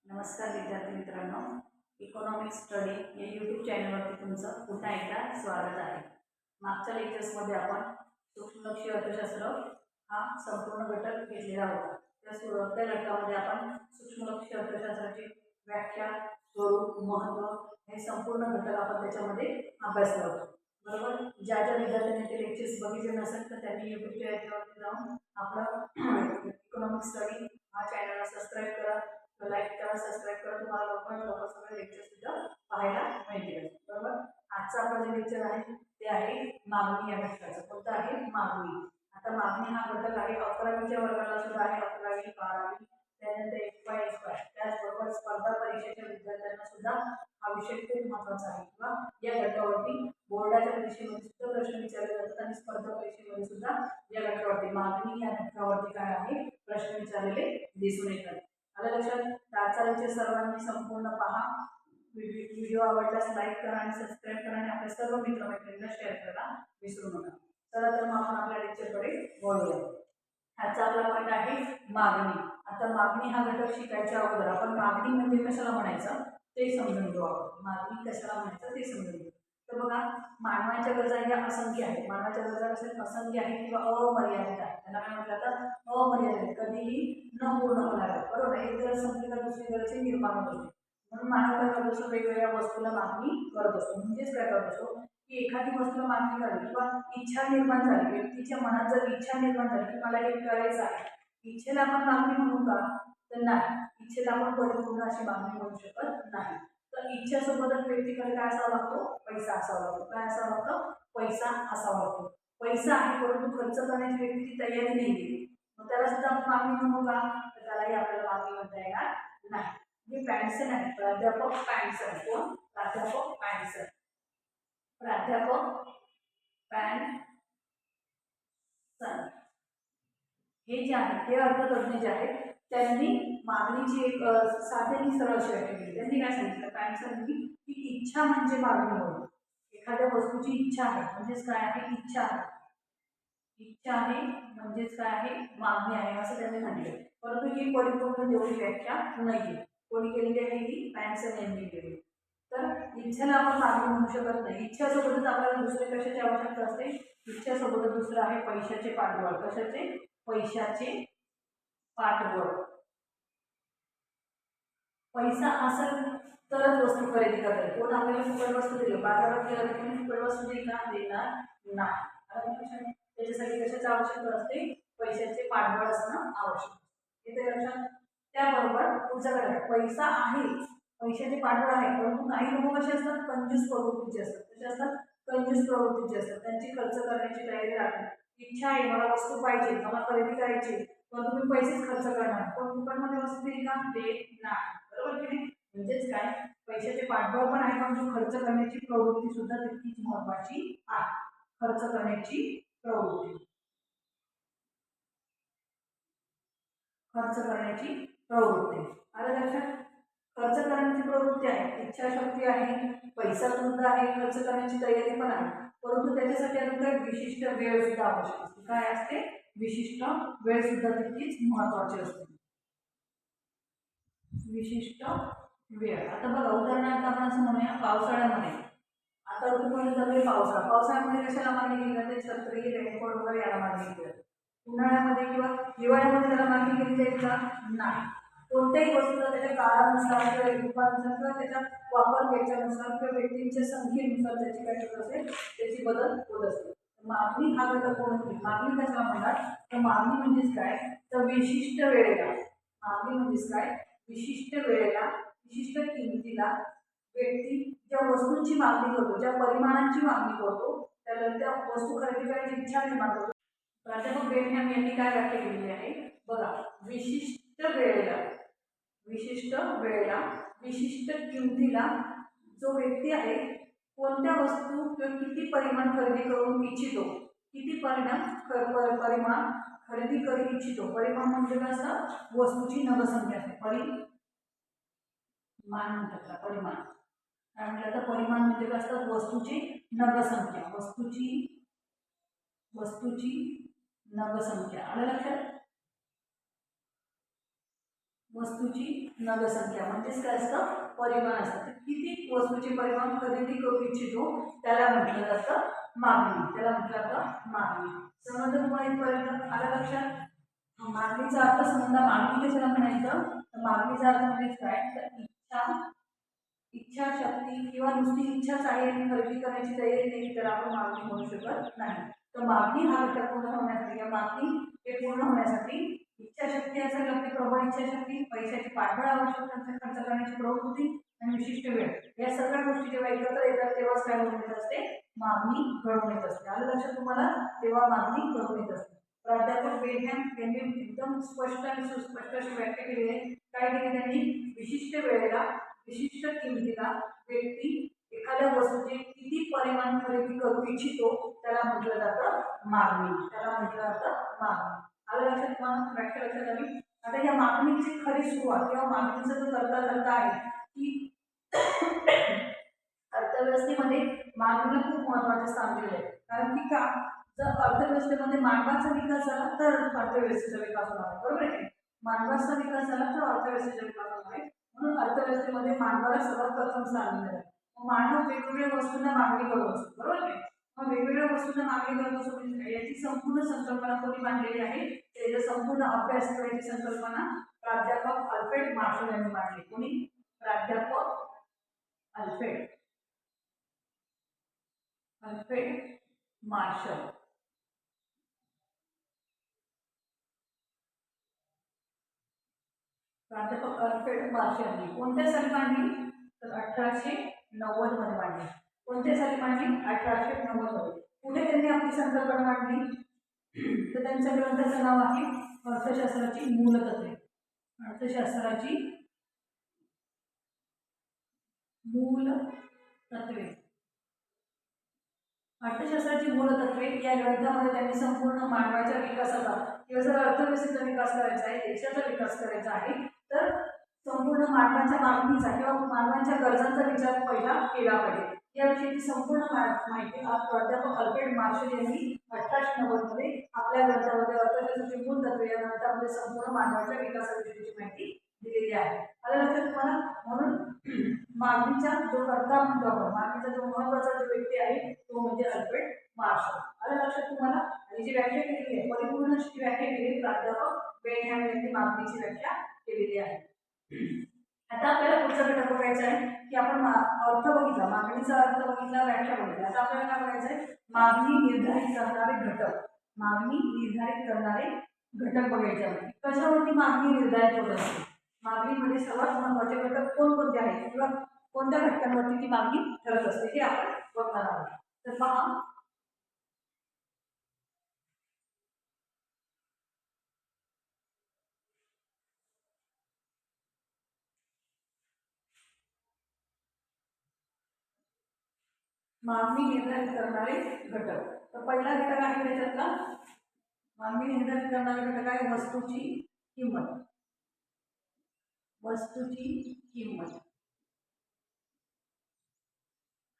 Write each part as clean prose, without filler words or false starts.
नमस्कार विद्यार्थी मित्रांनो, इकॉनॉमिक स्टडी या यूट्यूब चॅनलवरती तुमचं पुन्हा एकदा स्वागत आहे। मागच्या लेक्चर्समध्ये आपण सूक्ष्मलक्षी अर्थशास्त्र हा संपूर्ण घटक घेतलेला होता। त्या घटकामध्ये आपण सूक्ष्मलक्षी अर्थशास्त्राची व्याख्या, स्वरूप, महत्त्व हे संपूर्ण घटक आपण त्याच्यामध्ये अभ्यासला होता। बरोबर, ज्या विद्यार्थ्यांनी ते लेक्चर्स बघितले नसेल तर त्यांनी यूट्यूबच्या याच्यावरती जाऊन आपला इकॉनॉमिक स्टडी हा चॅनलला सबस्क्राईब करा, लाईक करा, सबस्क्राईब करा। तुम्हाला लवकर सगळे लेक्चर सुद्धा पाहायला मिळतील। बरोबर, आजचा आपला जे लेक्चर आहे ते आहे मागणी या घटकाचं। कोणतं आहे? मागणी। आता मागणी हा घटक आहे 11वीच्या वर्गाला सुद्धा आहे, 11वी 12वी, त्यानंतर FY त्याचबरोबर स्पर्धा परीक्षेच्या विद्यार्थ्यांना सुद्धा हा विषय खूप महत्त्वाचा आहे किंवा या घटकावरती बोर्डाच्या परीक्षेमध्ये सुद्धा प्रश्न विचारले जातात आणि स्पर्धा परीक्षेमध्ये सुद्धा या घटकावरती मागणी या घटकावरती काय आहे प्रश्न विचारलेले दिसून येतात। आलं लक्षात? आजचा लेक्चर सर्वांनी संपूर्ण पहा। व्हिडिओ आवडल्यास लाईक करा आणि सबस्क्राईब करा आणि आपल्या सर्व मित्रमैत्रिणींना शेअर करायला विसरू नका। चला तर मग आपण आपल्या लेक्चरकडे वळूया। आजचा आपला पॉईंट आहे मागणी। आता मागणी हा घटक शिकायच्या अगोदर आपण मागणी म्हणजे कशाला म्हणायचं ते समजून घेऊ। आपण मागणी कशाला म्हणायचं ते समजून घेऊ। तर बघा, मानवाच्या गरजा ह्या असंख्य आहेत। मानवाच्या गरजा कशा असंख्य आहेत किंवा अमर्यादित आहेत। त्यांना काय म्हटलं तर अमर्यादित, कधीही न पूर्ण होणार आहे। बरोबर, एक गरज संपली तर दुसरी गरज निर्माण होते। म्हणून मानव काय करत असतो, वेगवेगळ्या वस्तूला मागणी करत असतो। म्हणजेच काय करत असतो की एखादी वस्तूला मागणी झाली किंवा इच्छा निर्माण झाली, व्यक्तीच्या मनात जर इच्छा निर्माण झाली की मला हे करायचं आहे, इच्छेला आपण मागणी म्हणू का? तर नाही, इच्छेला आपण परिपूर्ण अशी मागणी म्हणू शकत नाही। तर इच्छेसोबतच व्यक्तीकडे काय असावा लागतो? पैसा असावा लागतो। काय असावा लागतो? पैसा असावा लागतो। पैसा आहे परंतु खर्च करण्याची व्यक्तीची तयारी नाही, मग त्याला सुद्धा आपण मागणी म्हणू का? तर त्यालाही आपल्याला मागणी म्हणता येणार नाही। जे पॅन्सन आहे, प्राध्यापक पॅन्सन, कोण? प्राध्यापक पॅन्सन, प्राध्यापक पॅन्सन हे जे आहेत, हे अर्थतज्ञ जे आहेत त्यांनी मागणीची एक साधी आणि सरळ व्याख्या केली। त्यांनी काय सांगितलं पॅन्सननी की इच्छा म्हणजे मागणी होय। एखाद्या वस्तूची इच्छा आहे म्हणजेच काय आहे? इच्छा आहे। इच्छा आहे म्हणजेच काय आहे? मागणी आहे असं त्यांनी म्हटले। परंतु ही परिपूर्ण तेवढी व्याख्या नाही। कोणी केलेली आहे? ही पॅन्सन यांनी केली। तर इच्छेला आपण मागणी म्हणू शकत नाही। इच्छासोबतच आपल्याला दुसरे कशाची आवश्यकता असते? इच्छासोबतच दुसरं आहे पैशाचे पाठबळ। कशाचे? पैशाचे पाठबळ। पैसा असेल तरच वस्तू खरेदी करता येईल। कोण आपल्याला फुकट वस्तू दिली, बाजारात गेला तर फुकट वस्तू देणार नाही। त्याच्यासाठी कशाची आवश्यकता असते? पैशाचे पाठबळ असणं आवश्यक असते। इथे लक्षात। त्याबरोबर पुढचा घटक पैसा आहे, पैशाचे पाठबळ आहे, परंतु काही लोक कसे असतात? कंजूस प्रवृत्तीचे असतात। कसे असतात? कंजूस प्रवृत्तीचे असतात। त्यांची खर्च करण्याची तयारी राहते। इच्छा आहे, मला वस्तू पाहिजे, मला खरेदी करायची, पण तुम्ही पैसेच खर्च करणार, पण फुकटमध्ये वस्तू दिली का? देत नाही। बरोबर की नाही? म्हणजेच काय, पैशाचे पाठबळ पण आहे पण खर्च करण्याची प्रवृत्ती सुद्धा तितकीच महत्वाची आहे। खर्च करण्याची प्रवृत्ती, खर्च करण्याची प्रवृत्ती आलं लक्षात? खर्च करण्याची प्रवृत्ती आहे, इच्छाशक्ती आहे, पैसा सुद्धा आहे, खर्च करण्याची तयारी पण आहे, परंतु त्याच्यासाठी अजून काही विशिष्ट वेळ सुद्धा आवश्यक असते। काय असते? विशिष्ट वेळ सुद्धा तितकीच महत्वाची असते। विशिष्ट वेळ। आता बघा, उदाहरणार्थ आपण असं म्हणूया पावसाळ्यामध्ये, आता ऋतू कोणता चालू आहे? पावसाळा। पावसाळ्यामध्ये कशाला मागणी केली जाते? छत्री, रेनकोट वगैरे याला मागणी केली जाते। उन्हाळ्यामध्ये किंवा हिवाळ्यामध्ये त्याला मागणी केली जाईल का? नाही। कोणत्याही वस्तूला त्याच्या काळानुसार किंवा रूपानुसार किंवा त्याच्या वापर याच्यानुसार किंवा व्यक्तींच्या संख्येनुसार त्याची काय होत असेल? त्याची बदल होत असते। मागणी हा घटक कोणती? मागणी कशाला म्हणतात? तर मागणी म्हणजेच काय? तर विशिष्ट वेळेला, मागणी म्हणजेच काय? विशिष्ट वेळेला, विशिष्ट किमतीला व्यक्ती ज्या वस्तूंची मागणी करतो, ज्या परिमाणांची मागणी करतो, त्याला त्या वस्तू खरेदी करायची इच्छा निर्माण करतो। प्राध्यापक बेनहॅम यांनी काय व्याख्या केलेली आहे? बघा, विशिष्ट वेळेला, विशिष्ट वेळेला, विशिष्ट किमतीला जो व्यक्ती आहे कोणत्या वस्तू किंवा किती परिमाण खरेदी करू इच्छितो, किती परिमाण खरेदी करू इच्छितो। परिमाण म्हणजे काय असतं? वस्तूची नगसंख्या असते। परिमाण म्हणतात, परिमाण काय म्हटलं तर परिमाण म्हणजे काय असतं? वस्तूची नगसंख्या, वस्तूची नगसंख्या आलं लक्षात? वस्तूची नगसंख्या म्हणजेच काय असतं, परिमाण असतं. किती वस्तूचे परिमाण खरेदी करू इच्छितो त्याला म्हटलं जातं मागणी, त्याला म्हटलं जातं मागणी. समज तुम्हाला इथपर्यंत आलं लक्षात? मागणीचा अर्थ समजा मागणी कशाला म्हणायचं, तर मागणीचा अर्थ म्हणजे काय, तर इच्छाशक्ती किंवा नुसती इच्छाच आहे आणि खरेदी करण्याची तयारी नाही तर आपण मागणी म्हणू शकत नाही. तर मागणी हा घटक पूर्ण होण्यासाठी किंवा मागणी हे पूर्ण होण्यासाठी इच्छाशक्ती असेल, अगदी प्रबळ इच्छाशक्ती, पैशाची पाठबळ आवश्यक, खर्च करण्याची प्रवृत्ती आणि विशिष्ट वेळ, या सगळ्या गोष्टी जेव्हा एकत्र येतात तेव्हाच काय होऊन येत असते, मागणी घडून येत असते. आलं लक्षात तुम्हाला? तेव्हा मागणी घडून येत असते. प्राध्यापक बेनहॅम यांनी एकदम स्पष्ट आणि सुस्पष्ट अशी व्याख्या केली आहे. काय केली त्यांनी? विशिष्ट वेळेला विशिष्ट किमतीला व्यक्ती एखाद्या वस्तूचे किती परिमाण खरेदी करू इच्छितो त्याला म्हटलं जातं मागणी, त्याला म्हटलं जातं मागणी. आलं लक्षात तुम्हाला? व्याख्या लक्षात आली? आता या मागणीची खरी सुरुवात किंवा मागणीचा जो करता आहे की अर्थव्यवस्थेमध्ये मागणीला खूप महत्वाचे स्थान दिले आहे. कारण की का, जर अर्थव्यवस्थेमध्ये मानवाचा विकास झाला तर अर्थव्यवस्थेचा विकास होणार आहे, बरोबर आहे? मानवाचा विकास झाला तर अर्थव्यवस्थेचा विकास होणार आहे. म्हणून अर्थव्यवस्थेमध्ये मानवाला सर्वात प्रथम स्थान दिलं आहे. मानव वेगवेगळ्या वस्तूंना मागणी करत असतो, बरोबर आहे? मग वेगवेगळ्या वस्तूंना मागणी करत असतो म्हणजे याची संपूर्ण संकल्पना कोणी मांडलेली आहे, त्याचा संपूर्ण अभ्यास करायची संकल्पना प्राध्यापक अल्फ्रेड मार्शल यांनी मांडली. कोणी? प्राध्यापक अल्फ्रेड अल्फ्रेड मार्शल. प्राध्यापक अल्फ्रेड मार्शल यांनी कोणत्या साली मांडली, तर 1890 मध्ये मांडली. कोणत्या साली मांडली? 1890 मध्ये. कुठे त्यांनी आपली संकल्पना मांडली, तर त्यांच्या ग्रंथाचं नाव आहे अर्थशास्त्राची मूलतत्वे. अर्थशास्त्राची मूलतत्वे. अर्थशास्त्राची मूलतत्वे या ग्रंथामध्ये त्यांनी संपूर्ण मानवाच्या विकासाचा किंवा जर अर्थव्यवस्थेचा विकास करायचा आहे, देशाचा विकास करायचा आहे, तर संपूर्ण मानवाच्या मागणीचा किंवा मानवाच्या गरजांचा विचार पहिला केला पाहिजे. याविषयीची संपूर्ण माहिती आज प्राध्यापक अल्फ्रेड मार्शल यांनी 1890 मध्ये आपल्या ग्रंथामध्ये अर्थशास्त्राची मूलतत्वे या ग्रंथामध्ये संपूर्ण मानवाच्या विकासाविषयीची माहिती दिलेली आहे. आलं लक्षात तुम्हाला? म्हणून मागणीचा जो कर्ता म्हणतो आपण, मागणीचा जो महत्वाचा जो व्यक्ती आहे तो म्हणजे अल्फ्रेड मार्शल. आलं लक्षात तुम्हाला? आणि जी व्याख्या केलेली आहे परिपूर्ण अशी व्याख्या केली प्राध्यापक बेनहॅम यांनी मागणीची व्याख्या केलेली आहे. आता आपल्याला पुढचा घटक बघायचा आहे की आपण अर्थ बघितला, मागणीचा अर्थ बघितला, व्याख्या बघितली. आता आपल्याला काय बघायचं आहे, मागणी निर्धारित करणारे घटक. मागणी निर्धारित करणारे घटक बघायचे आहेत. कशावरती मागणी निर्धारित होत असते? मागणीमध्ये सर्वात महत्वाचे घटक कोणकोणते आहेत किंवा कोणत्या घटकांवरती ती मागणी ठरत असते हे आपण बघणार आहोत. तर पहा, मागणी निर्धारित करणारे घटक. तर पहिला घटक आहे त्याच्यातला मागणी निर्धारित करणारे घटक आहे वस्तूची किंमत. वस्तूची किंमत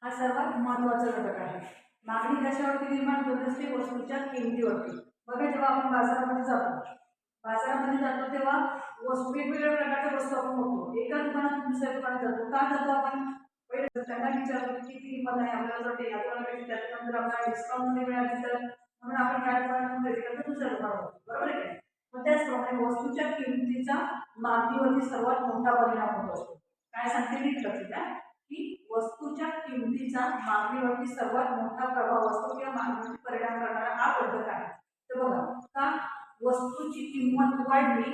हा सर्वात महत्वाचा घटक आहे. मागणी कशावरती निर्माण होत असते? वस्तूच्या किमतीवरती. बघा, जेव्हा आपण बाजारामध्ये जातो तेव्हा वेगवेगळ्या प्रकारच्या वस्तू आपण बघतो. एका दुकानातून दुसऱ्या दुकानात जातो. का जातो आपण? पहिले त्यांना विचारतो किती किंमत आहे, आपल्याला जर ते या दुकानापेक्षा त्याच्यानंतर आपल्याला डिस्काउंटमध्ये मिळाली तर म्हणून आपण या दुकानातून खरेदी करतो, दुसऱ्या दुकानावर, बरोबर आहे? मग त्याचप्रमाणे वस्तूच्या किमतीचा मागणीवरती सर्वात मोठा परिणाम होत असतो. काय सांगते मी लक्षात द्या की वस्तूच्या किमतीचा मागणीवरती सर्वात मोठा प्रभाव असतो किंवा मागणीवर परिणाम करणारा हा घटक आहे. तर बघा, का वस्तूची किंमत वाढली,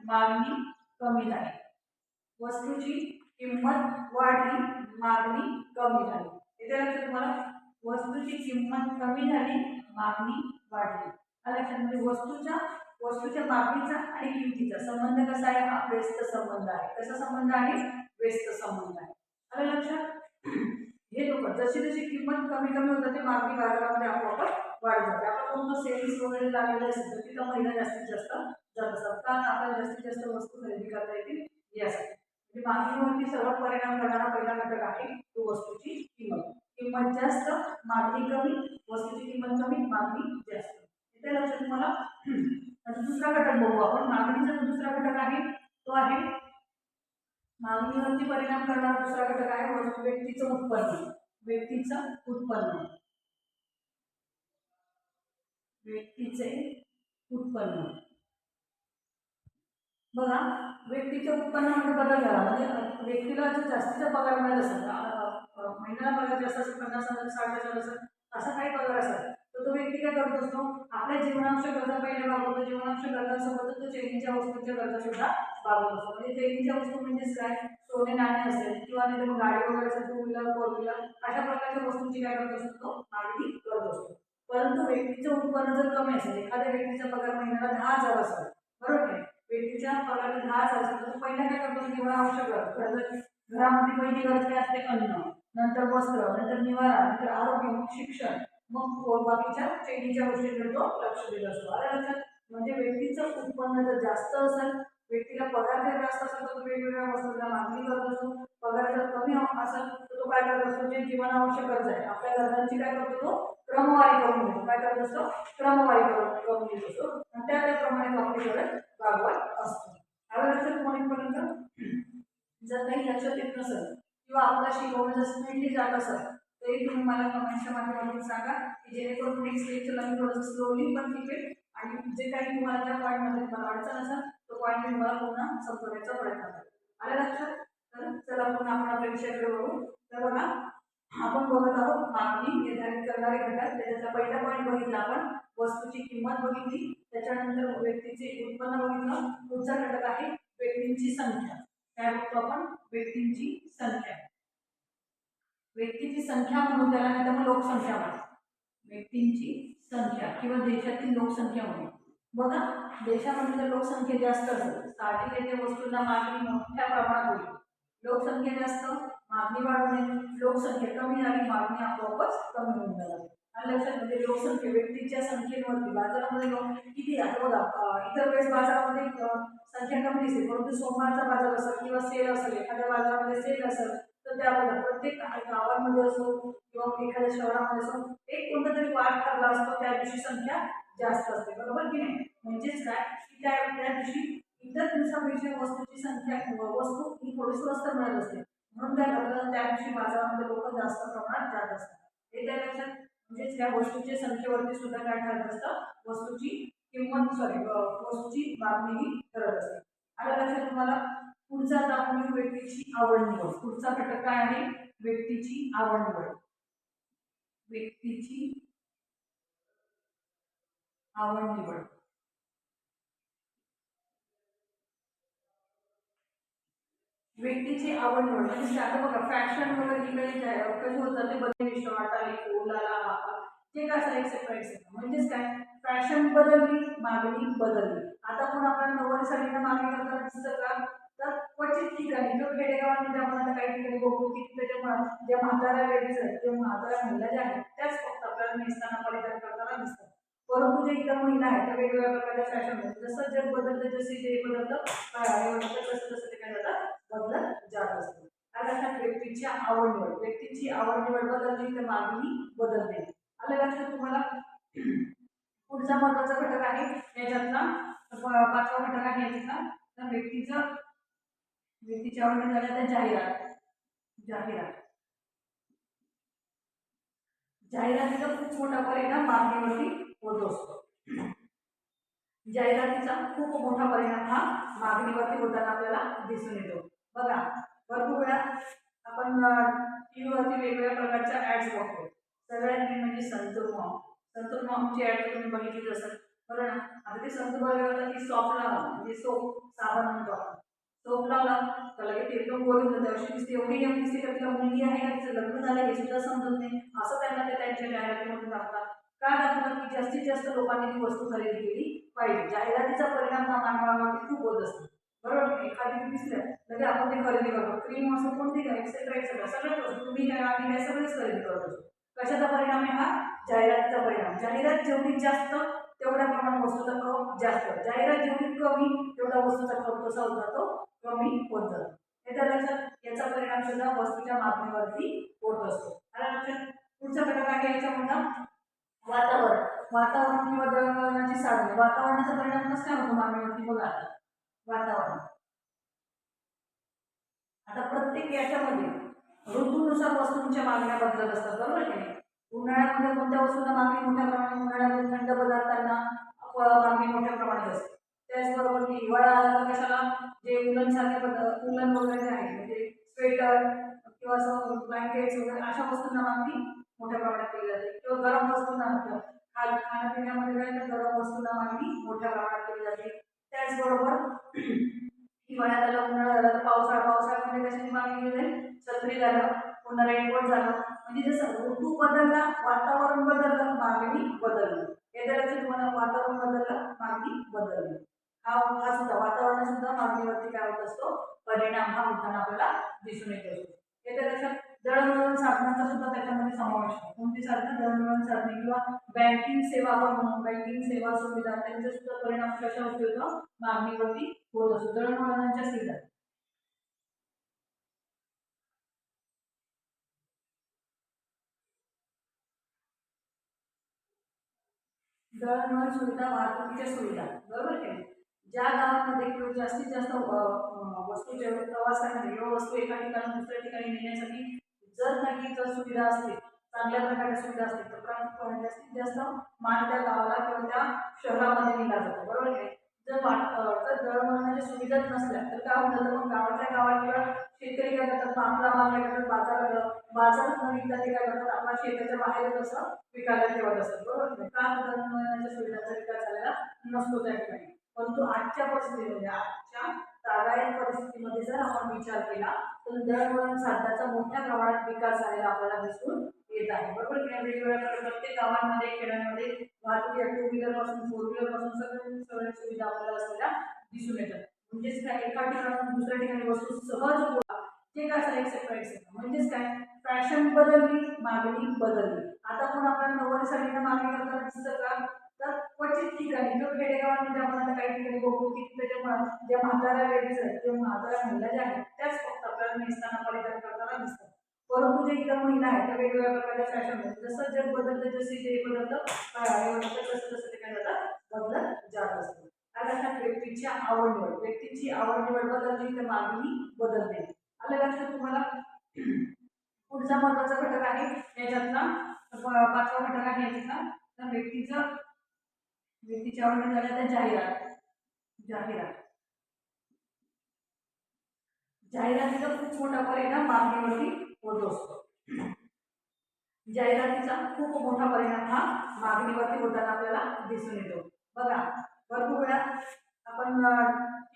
मागणी कमी झाली. वस्तूची किंमत वाढली, मागणी कमी झाली. इथे लक्षात तुम्हाला? वस्तूची किंमत कमी झाली, मागणी वाढली. लक्षात वस्तूच्या मागणीचा आणि किमतीचा संबंध कसा आहे? हा व्यस्त संबंध आहे. कसा संबंध आहे? व्यस्त संबंध आहे. आलं लक्षात? हे लोक जशी जशी किंमत कमी कमी होत जाते मागणी बाजारामध्ये आपोआप वाढत जाते. आपण कोणतं सेल्स वगैरे लागलेलं असेल तर तिथं महिला जास्तीत जास्त जात असतात. कारण आपल्याला जास्तीत जास्त वस्तू खरेदी करता येतील यासाठी. म्हणजे मागणीवरती सर्वात परिणाम करणारा पहिला घटक आहे तो वस्तूची किंमत. किंमत जास्त, मागणी कमी. वस्तूची किंमत कमी, मागणी जास्त. इथे लक्षात तुम्हाला? आता दुसरा घटक बघू आपण, मागणीवरती परिणाम करणारा दुसरा घटक आहे व्यक्तीचं उत्पन्न. व्यक्तीचं उत्पन्न. व्यक्तीचे उत्पन्न. बघा, व्यक्तीच्या उत्पन्नामध्ये बदल झाला म्हणजे व्यक्तीला जर जास्तीचा पगार मिळत असेल, महिन्याला पगार जास्त असेल, 50,000 60,000 असेल, असा काही पगार असेल तर तो व्यक्ती काय करत असतो, आपल्या जीवनावश्यक गरजा पहिले भागवतो. जीवनावश्यक गरजांसोबत तो चैनीच्या वस्तूंच्या गरजा सुद्धा भागवत असतो. म्हणजे चैनीच्या वस्तू म्हणजेच काय, सोने नाणे असेल किंवा नाही मग गाडी वगैरे असेल, 2 व्हीलर 4 व्हीलर अशा प्रकारच्या वस्तूंची काय करत असतो, मागणी करत असतो. परंतु व्यक्तीचं उत्पन्न जर कमी असेल, एखाद्या व्यक्तीचा पगार महिन्याला 10,000 असेल, बरोबर आहे, व्यक्तीच्या पगार 10,000 असेल तर पहिला काय करतो, जीवनावश्यक गरज. घरामध्ये पहिली गरज काय असते, अन्न, नंतर वस्त्र, नंतर निवारा, नंतर आरोग्य, मग शिक्षण, मग बाकीच्या चैनीच्या गोष्टींकडे तो लक्ष देत असतो. आलं लक्षात. म्हणजे व्यक्तीचं उत्पन्न जर जास्त असेल, व्यक्तीला पगार जर जास्त असेल तर तो वेगवेगळ्या वस्तूंना मागणी करत असतो. पगार जर कमी असेल तर तो काय करत असतो, जे जीवनावश्यक गरज आहे आपल्या गरजांची काय करतो, तो क्रमवारी करून देतो. काय करत असतो, क्रमवारी करून देत असतो आणि त्याप्रमाणे तो आपली गरज भागवत असतो. आलं लक्षात कोणीपर्यंत. जर काही लक्षात येत नसेल किंवा आपल्याला शिकवणं जर स्पीडली जात असेल तरी तुम्ही मला कमेंटच्या माध्यमातून सांगा, की जेणेकरून नेक्स्ट लेक्चरला मी थोडंसं स्लोली पण शिकेल आणि जे काही तुम्हाला ज्या पॉईंटमध्ये मला अडचण असेल तो पॉईंट मी तुम्हाला पुन्हा संपवण्याचा प्रयत्न करेल. आलं लक्षात. तर चला पुन्हा आपण आपल्या विषयाकडे बघू. तर बघा, आपण बघत आहोत मागणी निर्धारित करणारे घटक. त्याच्यातला पहिला पॉईंट बघितला आपण, वस्तूची किंमत बघितली, त्याच्यानंतर व्यक्तीचे उत्पन्न बघितलं. पुढचा घटक आहे व्यक्तींची संख्या. काय बघतो आपण, व्यक्तींची संख्या. व्यक्तीची संख्या म्हणून त्याला नाही तर मग लोकसंख्या म्हणा. व्यक्तींची संख्या किंवा देशातील लोकसंख्या म्हणून. बघा, देशामध्ये जर लोकसंख्या जास्त असेल, स्टार्टिंग येथे वस्तूंना मागणी मोठ्या प्रमाणात होईल. लोकसंख्या जास्त, मागणी वाढवणे. लोकसंख्या कमी झाली, मागणी आपोआपच कमी होऊन जाईल. आणि लक्षात म्हणजे लोकसंख्या व्यक्तीच्या संख्येवरती बाजारामध्ये लोक किती आता बघा, इतर वेळेस बाजारामध्ये संख्या कमी दिसते, परंतु सोमवारचा बाजार असेल किंवा सेल असेल, एखाद्या बाजारामध्ये सेल असेल तर त्याबद्दल प्रत्येक गावांमध्ये असो किंवा एखाद्या शहरामध्ये असो एक कोणता तरी वार ठरला असतो, त्या दिवशी संख्या जास्त असते, बरोबर की नाही. म्हणजेच काय, की त्या दिवशी इतर दिवसापेक्षा वस्तूची संख्या वस्तू ही थोडी स्वस्त मिळत असते, म्हणून त्या दिवशी बाजारामध्ये लोक जास्त प्रमाणात जात असतात. हे त्या लक्षात. म्हणजेच त्या वस्तूच्या संख्येवरती सुद्धा काय ठरत असतं, वस्तूची किंमत वस्तूची मागणी ही ठरत असते. आलं लक्षात तुम्हाला. पुढचा आपण घेऊ व्यक्तीची आवड निवड. पुढचा घटक काय आहे, व्यक्तीची आवड निवड. व्यक्तीची आवड निवड. व्यक्तीची आवड निवड म्हणजे आता बघा, फॅशन वगैरे इकडे कशी होत जाते, बदल शॉर्ट आली, उलाला जे काय असेल एक्सेट्रा एक्सेट्रा. म्हणजेच काय, फॅशन बदलली, मागणी बदलली. आता पण आपण नऊवारी साडीला मागणी करताना दिसतं का, तर क्वचित ठिकाणी किंवा खेडेगावांमध्ये आपण आता काही ठिकाणी बघू की त्याच्या ज्या म्हाताऱ्या लेडीज आहेत किंवा म्हाताऱ्या महिला ज्या आहेत त्याच फक्त आपल्याला नेसताना परिधान करताना दिसतात. परंतु जे इतर महिला आहेत त्या वेगवेगळ्या प्रकारच्या फॅशन मध्ये, जसं जग बदलतं, जसे जे बदलतं तसं तसं ते काय जातं, बदलत जात असतं. आता लक्षात, व्यक्तीची आवड निवड. व्यक्तीची आवड निवड बदलली तर मागणी बदलते. आलं लक्षात तुम्हाला. पुढचा महत्वाचा घटक आहे याच्यातला, पाचवा घटक आहे याच्यातला, तर व्यक्तीच्या आवडी झाल्या तर जाहिरात. जाहिरात जाहिरातीचा खूप मोठा परिणाम मागणीवरती होत असतो. जाहिरातीचा खूप मोठा परिणाम हा मागणीवरती होताना आपल्याला दिसून येतो. बघा, भरपूर वेळा आपण टीव्हीवरती वेगवेगळ्या प्रकारच्या ऍड्स बघतो. सगळ्यात मेन म्हणजे संतूर मॉम. संतूर मॉमची ऍड तुम्ही बघितलीच असेल, बरोबर ना. आता ते संतूर बघायला की सॉप लावा, म्हणजे सोप, साबण म्हणतो आपण. सोप लावला तर लगेच एकदम गोरी होतं, अशी दिसते, एवढी यंग दिसते का तिला मुलगी आहे का तिचं लग्न झालं हे सुद्धा समजत नाही, असं त्यांना ते त्यांच्या जाहिरातीमधून दाखवतात. का दाखवतात, की जास्तीत जास्त लोकांनी ती वस्तू खरेदी केली पाहिजे. जाहिरातीचा परिणाम हा मानवावरती खूप होत असतो, बरोबर. एखादी दिसलं म्हणजे आपण ते खरेदी करतो. क्रीम असं कोणती काय एक्सेट्रा एक्सेट्रा सगळ्याच वस्तू, तुम्ही काय आम्ही काय सगळेच खरेदी करतो. कशाचा परिणाम आहे हा, जाहिरातीचा परिणाम. जाहिरात जेवढी जास्त तेवढ्या प्रमाणात वस्तूचा खप जास्त, जाहिरात जेवढी कमी तेवढा वस्तूचा खप कसा होत जातो, कमी होत जातो. हे तर लक्षात. याचा परिणाम सुद्धा वस्तूच्या मागणीवरती होत असतो. आता लक्षात. पुढचा घटक आहे याच्यामधला वातावरण. वातावरण किंवा दळणवळणाची साधने. वातावरणाचा परिणाम कसा काय होतो मागणीवरती, बघा. वातावरण प्रत्येक याच्यामध्ये ऋतूनुसार वस्तूंच्या मागण्या बदलत असतात, बरोबर की नाही. उन्हाळ्यामध्ये कोणत्या वस्तूंना मागणी मोठ्या प्रमाणात, उन्हाळ्यामध्ये थंड पदार्थांना मागणी मोठ्या प्रमाणात असते. त्याचबरोबर हिवाळा आला तर कशाला, जे उलन सारखे उलन वगैरे जे आहे म्हणजे स्वेटर किंवा असं ब्लँकेट्स वगैरे अशा वस्तूंना मागणी मोठ्या प्रमाणात केली जाते. किंवा गरम वस्तूंना खाण्यापिण्यामध्ये काय तर गरम वस्तूंना मागणी मोठ्या प्रमाणात केली जाते. त्याचबरोबर हिवाळ्यात आलं, उन्हाळा झाला तर पावसाळ्यामध्ये कशाची मागणी केली जाईल, छत्री झालं, पुन्हा रेनकोट झालं. म्हणजे जसं ऋतू बदलला, वातावरण बदललं, मागणी बदलली. याच्या लक्षात तुम्हाला, वातावरण बदललं, मागणी बदलली. हा सुद्धा वातावरण सुद्धा मागणीवरती काय होत असतो, परिणाम हा होताना आपल्याला दिसून येत असतो. याच्या लक्षात दळणवळण साधनांचा सुद्धा त्याच्यामध्ये समावेश आहे. कोणती साधनं, दळणवळण साधने किंवा बँकिंग सेवा, आपण बँकिंग सेवा सुविधा, त्यांचा सुद्धा परिणाम कशावरती होतो, मागणीवरती होत असतो. दळणवळणाच्या सुविधा, दळणवळण सुविधा, वाहतुकीच्या सुविधा, बरोबर की नाही. ज्या गावांमध्ये किंवा जास्तीत जास्त वस्तूच्या प्रवास करण्यासाठी किंवा वस्तू एका ठिकाणी दुसऱ्या ठिकाणी नेण्यासाठी जर सुविधा असतील, चांगल्या प्रकारच्या सुविधा असतील, तर प्रामुख्याने जास्तीत जास्त माल त्या गावाला किंवा त्या शहरामध्ये नेला जातो, बरोबर की नाही. जर दळणवळणाच्या सुविधाच नसल्या तर काय होऊन जातं, मग गावाच्या गावात किंवा शेतकरी काय करतात, आपला माल काय करतात, बाजारात न विकता ते काय करतात, आपला शेताच्या बाहेरच असं विकायला ठेवत असतात, बरोबर की. का दळणवळणाच्या सुविधांचा विकास झालेला नसतो त्या ठिकाणी. परंतु आजच्या परिस्थितीमध्ये, आजच्या तागायत परिस्थितीमध्ये जर आपण विचार केला तर दळणवळण साधनाचा मोठ्या प्रमाणात विकास झालेला आपल्याला दिसून येत आहे, बरोबर की. वेगवेगळ्या प्रत्येक गावांमध्ये, खेड्यांमध्ये वाहतूक टू व्हीलर पासून फोर व्हीलर पासून सगळ्या सुविधा आपल्याला असलेल्या दिसून येतात. म्हणजेच काय, एका ठिकाणाहून दुसऱ्या ठिकाणी वस्तू सहज जे काय असेल एक्सेप्ट एक्सेप्ट, म्हणजेच काय, फॅशन बदलली, मागणी बदलली. आता पण आपल्याला नऊवारी साडीला मागणी करताना दिसतं का, तर क्वचित ठिकाणी किंवा खेडेगावांमध्ये आपण आता काही ठिकाणी बघू की त्याच्या ज्या म्हाताऱ्या लेडीज आहेत किंवा म्हाताऱ्या महिला ज्या आहेत त्याच फक्त आपल्याला नेसताना परिधान करताना दिसतात. परंतु जे इतर महिला आहेत त्या वेगवेगळ्या प्रकारच्या फॅशन, जसं जग बदलतं, जसे जे बदलतं तसं तसं ते काय जातं, बदलत जात असतं. आता लक्षात, व्यक्तीची आवड निवड बदलली तर मागणी बदलते. आलं लक्षात तुम्हाला. पुढचा महत्वाचा घटक आहे याच्यातला, पाचवा घटक आहे याच्यातला, तर व्यक्तीच्या आवडी झाल्या तर जाहिरात. जाहिरात जाहिरातीचा खूप मोठा परिणाम मागणीवरती होत असतो. जाहिरातीचा खूप मोठा परिणाम हा मागणीवरती होताना आपल्याला दिसून येतो. बघा, भरपूर वेळा आपण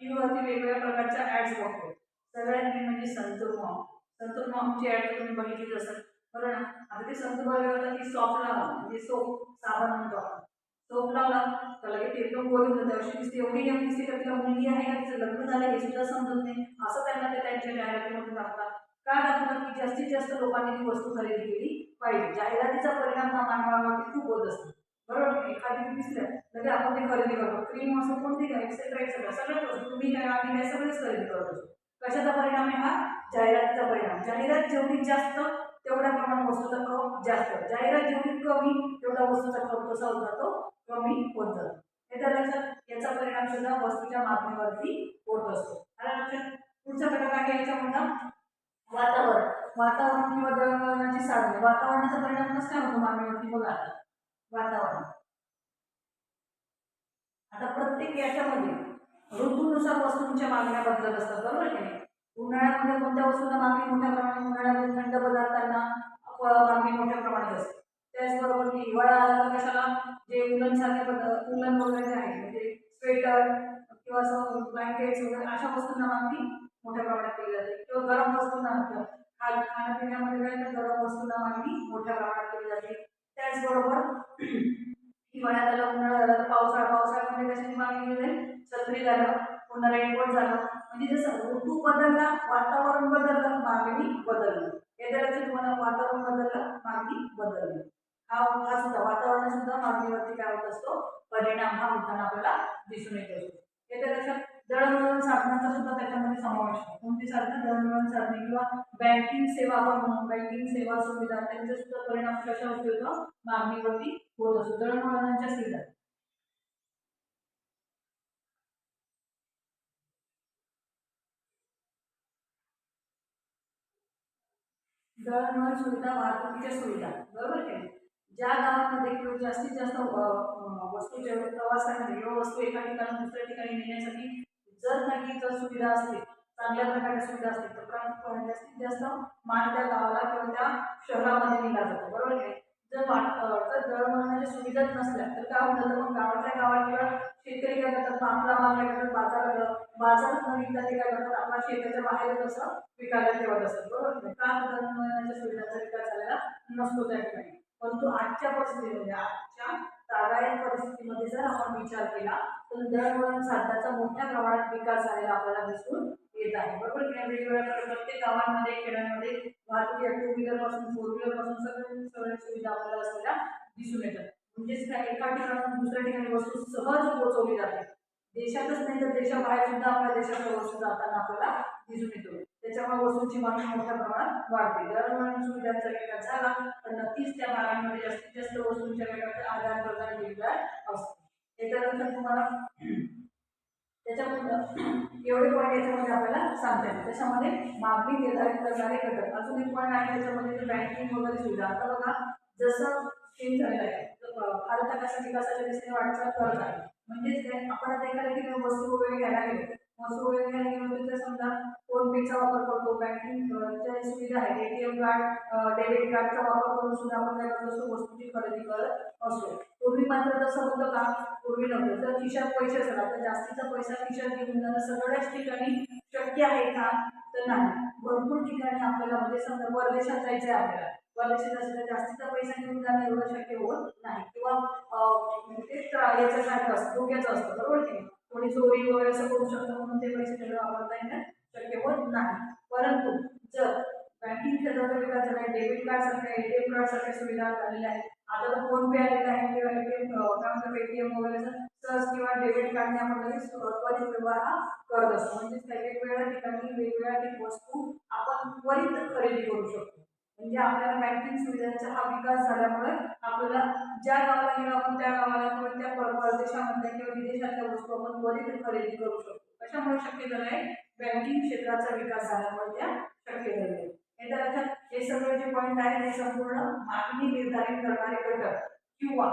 टीव्हीवरती वेगवेगळ्या प्रकारच्या ऍड्स बघतो. सगळ्यात मेन म्हणजे संतूर मॉमची ऍड तुम्ही बघितलीच असेल, बरोबर ना. आता ते संतूर वगैरे की सॉप लावा, म्हणजे सोप, साबण म्हणतो आपण. सोप लावला तर लगेच एकदम गोरी होतं, अशी दिसते, एवढी यंग दिसते का तिला मुलगी आहे का तिचं लग्न झालं हे सुद्धा समजत नाही, असं त्यांना ते त्यांच्या जाहिरातीमधून दाखवतात. का दाखवतात की जास्तीत जास्त लोकांनी ती वस्तू खरेदी केली पाहिजे. जाहिरातीचा परिणाम हा मानवावरती खूप होत असतो, बरोबर. एखादी दिसलं म्हणजे आपण ते खरेदी करतो, क्रीम असं कोणती काय एक्सेट्रा एक्सेट्रा सगळ्याच वस्तू, तुम्ही काय आम्ही काय सगळेच खरेदी करत असतो. कशाचा परिणाम आहे हा, जाहिरातीचा परिणाम. जाहिरात जेवढी जास्त तेवढ्या प्रमाणात वस्तूचा खप जास्त, जाहिरात जेवढी कमी तेवढा वस्तूचा खप कसा होत जातो, कमी होत जातो. याचा लक्षात, याचा परिणाम सुद्धा वस्तूच्या मागणीवरती होत असतो. आता लक्षात, पुढचा घटक आहे याच्यामधला वातावरण. वातावरण किंवा दळणवळणाची साधने, वातावरणाचा परिणाम कसा होतो मागणीवरती, बघा. वातावरण, आता प्रत्येक याच्यामध्ये ऋतूनुसार वस्तूंच्या मागण्या बदलत असतात, बरोबर की नाही. उन्हाळ्यामध्ये कोणत्या वस्तूंना मागणी मोठ्या प्रमाणात, उन्हाळ्यामध्ये थंड पदार्थांना मागणी मोठ्या प्रमाणात असते. त्याचबरोबर हिवाळा आला तर कशाला, जे उलन सारखे उलन वगैरे जे आहे म्हणजे स्वेटर किंवा असं ब्लँकेट्स वगैरे अशा वस्तूंना मागणी मोठ्या प्रमाणात केली जाते. किंवा गरम वस्तूंना खाण्यापिण्यामध्ये काय तर गरम वस्तूंना मागणी मोठ्या प्रमाणात केली जाते. त्याचबरोबर हिवाळ्यात आलं, उन्हाळा झाला तर पावसाळ्यामध्ये कशाची मागणी केली जाईल, छत्री झालं, पुन्हा रेनकोट झालं. म्हणजे जसं ऋतू बदलला, वातावरण बदललं, मागणी बदलली. याच्या लक्षात तुम्हाला, वातावरण बदललं, मागणी बदलली. हा सुद्धा वातावरण सुद्धा मागणीवरती काय होत असतो, परिणाम हा होताना आपल्याला दिसून येत असतो. याच्या लक्षात, दळणवळण साधनांचा सुद्धा त्याच्यामध्ये समावेश आहे. कोणती साधनं, दळणवळण साधने किंवा बँकिंग सेवा, आपण बँकिंग सेवा सुविधा, त्यांचा सुद्धा परिणाम कशावरती होतो, मागणीवरती होत असतो. दळणवळणाच्या सुविधा, दळणवळण सुविधा, वाहतुकीच्या सुविधा, बरोबर की नाही? ज्या गावांमध्ये किंवा जास्तीत जास्त वस्तूचे प्रवास करण्यासाठी किंवा वस्तू एका ठिकाणी दुसऱ्या ठिकाणी नेण्यासाठी जर सुविधा असतील, चांगल्या प्रकारच्या सुविधा असतील, तर जास्तीत जास्त माल त्या गावाला किंवा त्या शहरामध्ये नेला जातो, बरोबर की नाही? जर दळणवळणाच्या सुविधाच नसल्या तर काय होतं, तर मग गावातल्या गावात किंवा शेतकरी काय करतात, मग आपला माल काय करतात, बाजारात न विकता ते काय करतात, आपला शेताच्या बाहेरच असं विकायला ठेवत असतात, बरोबर की नाही? का दळणवळणाच्या सुविधांचा विकास झालेला नसतो त्या ठिकाणी. परंतु आजच्या परिस्थितीमध्ये, आजच्या तागायत परिस्थितीमध्ये जर आपण विचार केला तर दळणवळण साधनाचा मोठ्या प्रमाणात विकास झालेला आपल्याला दिसून येत आहे, बरोबर की नाही? वेगवेगळ्या प्रत्येक गावांमध्ये, खेड्यांमध्ये वाहतुकीच्या टू व्हीलर पासून फोर व्हीलर पासून सगळ्या सुविधा आपल्याला असलेल्या दिसून येतात. म्हणजेच काय, एका ठिकाणाहून दुसऱ्या ठिकाणी वस्तू सहज पोहोचवली जाते. देशातच नाही तर देशाबाहेर सुद्धा आपल्या देशातल्या वस्तू जाताना आपल्याला दिसून येतो. त्याच्यामुळे वस्तूंची मागणी मोठ्या प्रमाणात वाढते. दळणवळण सुविधांचा विकास झाला तर नक्कीच त्या भागांमध्ये जास्तीत जास्त वस्तूंच्या वेगाचे आदान प्रदान केलेला असते. याच्यानंतर तुम्हाला त्याच्यामध्ये एवढे पॉईंट याच्यामध्ये आपल्याला सांगता येईल. त्याच्यामध्ये मागणी निर्धारित करणारे घटक, अजून एक पॉईंट आहे त्याच्यामध्ये बँकिंग वगैरे सुविधा. आता बघा, जसं चेंज झालेलं आहे, भारत हा कसा विकासाच्या दिशेने वाटचाल करत आहे. म्हणजेच काय, आपण आता एखाद्या ठिकाणी वस्तू वगैरे घ्यायला गेलो, वस्तू वगैरे घ्यायला गेलो तर समजा फोन पेचा वापर करतो, बँकिंग सुविधा आहे, एटीएम कार्ड, डेबिट कार्डचा वापर करून सुद्धा आपण काय करत असतो, वस्तूची खरेदी करत असतो. पूर्वी मात्र तसं होतं का? पूर्वी नव्हतं. तर खिशात पैसे असतात, तर जास्तीचा पैसा खिशात घेऊन जाणं सगळ्याच ठिकाणी शक्य आहे का? तर नाही. भरपूर ठिकाणी आपल्याला, म्हणजे समजा परदेशात जायचं आहे आपल्याला, परदेशात असेल तर जास्तीचा पैसा घेऊन जाणं एवढं शक्य होत नाही, किंवा ते याच्यासारखं असतं, धोक्याचं असतं, बरोबर की नाही? कोणी चोरी वगैरे असं करू शकतं, म्हणून ते पैसे सगळं वापरता येणं शक्य होत नाही. परंतु जर बँकिंग क्षेत्राचा विकास झाला, डेबिट कार्ड सारख्या, एटीएम कार्ड सारख्या सुविधा झालेल्या आहेत. आता तर फोन पे आलेला आहे, किंवा एटीएम काय म्हणतात, पेटीएम वगैरे सहज किंवा डेबिट कार्डने आपण लगेच त्वरित व्यवहार हा करत असतो. म्हणजे वेगवेगळ्या ठिकाणी वेगवेगळ्या वस्तू आपण त्वरित खरेदी करू शकतो. म्हणजे आपल्याला बँकिंग सुविधांचा हा विकास झाल्यामुळे आपल्याला ज्या गावाला गेलो आपण त्या गावाला किंवा त्या परदेशामधल्या किंवा विदेशातल्या वस्तू आपण त्वरित खरेदी करू शकतो. कशामुळे शक्य झालं आहे? बँकिंग क्षेत्राचा विकास झाल्यामुळे त्या शक्य झाले. याच्या लक्षात, हे सगळे जे पॉईंट आहेत हे संपूर्ण मागणी निर्धारित करणारे घटक, किंवा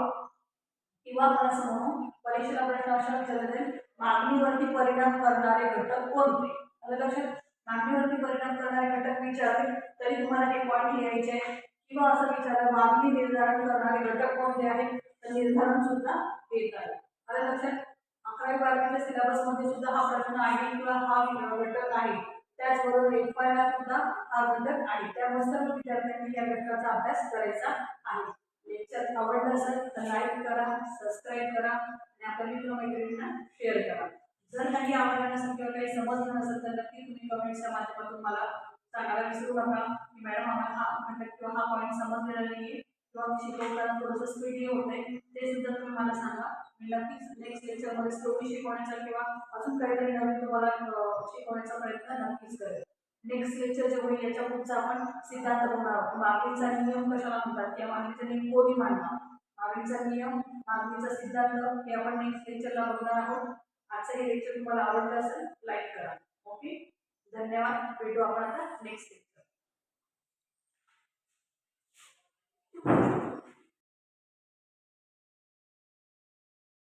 किंवा आपण असं म्हणू, परीक्षेला प्रश्न अशा विचारला जाईल, मागणीवरती परिणाम करणारे घटक कोणते? आता लक्षात, मागणीवरती परिणाम करणारे घटक विचारले तरी तुम्हाला ते पॉईंट लिहायचे आहे. किंवा असं विचारलं, मागणी निर्धारण करणारे घटक कोणते आहेत, तर निर्धारण सुद्धा देत आहे. आता लक्षात, 11वी-12वीच्या सिलेबसमध्ये सुद्धा हा प्रश्न आहे किंवा हा घटक आहे. त्याचबरोबर एफआयला सुद्धा हा घटक आहे. त्यामुळे सर्व विद्यार्थ्यांनी या घटकाचा अभ्यास करायचा आहे. लेक्चर आवडलं असेल तर लाईक करा, सबस्क्राईब करा आणि आपल्या मित्रमैत्रिणींना शेअर करा. जर काही आवडलं नसेल किंवा काही समजलं नसेल तर नक्की तुम्ही कमेंटच्या माध्यमातून मला सांगायला विसरू नका की मॅडम आम्हाला हा घटक किंवा हा पॉईंट समजलेला नाही आहे किंवा शिकवताना थोडंसं स्पीडली होतंय, ते सुद्धा तुम्ही मला सांगा. मी नक्कीच नेक्स्ट लेक्चरमध्ये स्टोरी शिकवण्याचा किंवा अजून काहीतरी नवीन तुम्हाला शिकवण्याचा प्रयत्न नक्कीच करेल. नेक्स्ट लेक्चरच्या वेळी याच्या पुढचा आपण सिद्धांत बघणार आहोत. मागणीचा नियम कशाला म्हणतात किंवा मागणीचा नियम कोणी मांडला, मागणीचा नियम, मागणीचा सिद्धांत हे आपण नेक्स्ट लेक्चरला बघणार आहोत. आजचं हे लेक्चर तुम्हाला आवडलं असेल लाईक करा. ओके, धन्यवाद. भेटू आपण आता नेक्स्ट लेक्चर.